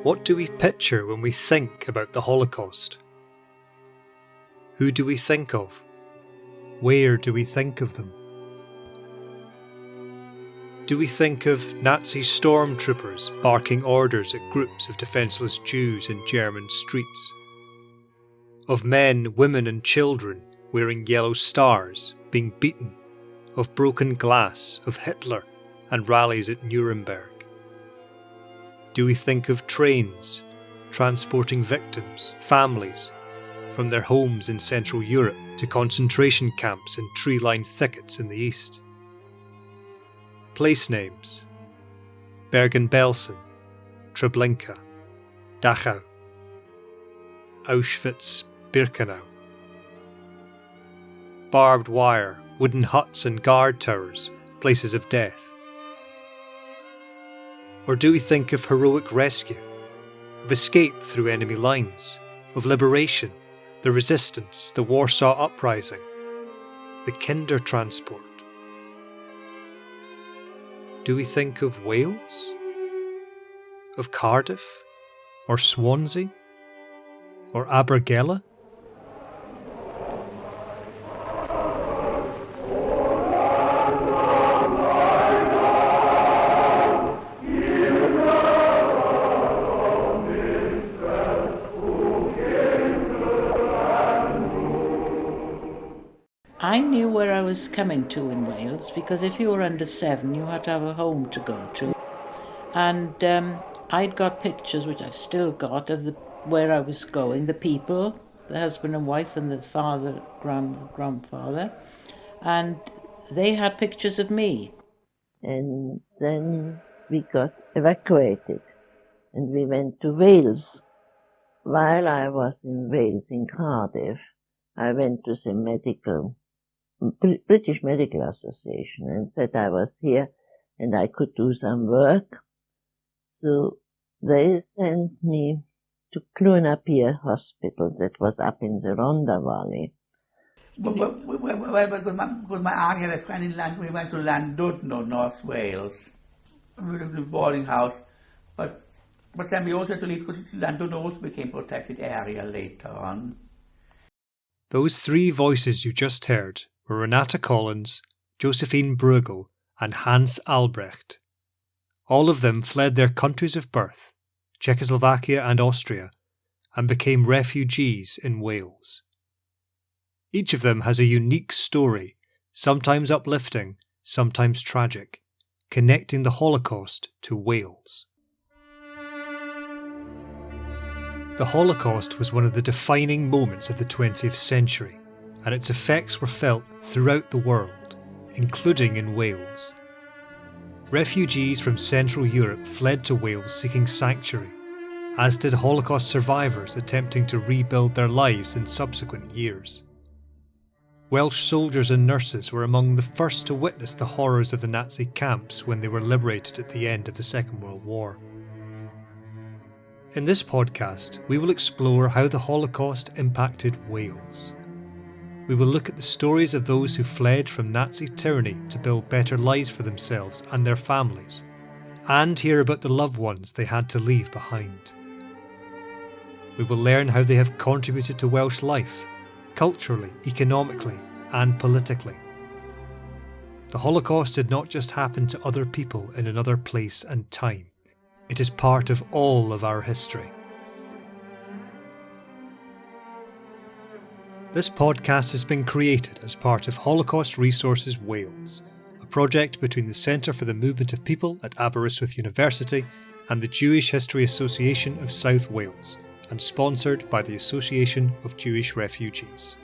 What do we picture when we think about the Holocaust? Who do we think of? Where do we think of them? Do we think of Nazi stormtroopers barking orders at groups of defenceless Jews in German streets? Of men, women and children wearing yellow stars, being beaten? Of broken glass, of Hitler and rallies at Nuremberg? Do we think of trains transporting victims, families, from their homes in Central Europe to concentration camps and tree-lined thickets in the east? Place names: Bergen-Belsen, Treblinka, Dachau, Auschwitz-Birkenau. Barbed wire, wooden huts and guard towers, places of death. Or do we think of heroic rescue, of escape through enemy lines, of liberation, the resistance, the Warsaw Uprising, the Kinder transport? Do we think of Wales? Of Cardiff? Or Swansea? Or Abergele? I knew where I was coming to in Wales, because if you were under 7 you had to have a home to go to, and I'd got pictures, which I've still got, of where I was going, the people, the husband and wife and the father, grandfather, and they had pictures of me. And then we got evacuated and we went to Wales. While I was in Wales, in Cardiff, I went to the British Medical Association and said I was here and I could do some work. So they sent me to Clunapier Hospital, that was up in the Rhondda Valley. With my aunt had a friend in London, we went to Llandudno, North Wales. We were in a boarding house, but then we also had to leave because Llandudno also became protected area later on. Those three voices you just heard were Renata Collins, Josephine Bruegel and Hans Albrecht. All of them fled their countries of birth, Czechoslovakia and Austria, and became refugees in Wales. Each of them has a unique story, sometimes uplifting, sometimes tragic, connecting the Holocaust to Wales. The Holocaust was one of the defining moments of the 20th century, and its effects were felt throughout the world, including in Wales. Refugees from Central Europe fled to Wales seeking sanctuary, as did Holocaust survivors attempting to rebuild their lives in subsequent years. Welsh soldiers and nurses were among the first to witness the horrors of the Nazi camps when they were liberated at the end of the Second World War. In this podcast, we will explore how the Holocaust impacted Wales. We will look at the stories of those who fled from Nazi tyranny to build better lives for themselves and their families, and hear about the loved ones they had to leave behind. We will learn how they have contributed to Welsh life, culturally, economically, and politically. The Holocaust did not just happen to other people in another place and time. It is part of all of our history. This podcast has been created as part of Holocaust Resources Wales, a project between the Centre for the Movement of People at Aberystwyth University and the Jewish History Association of South Wales, and sponsored by the Association of Jewish Refugees.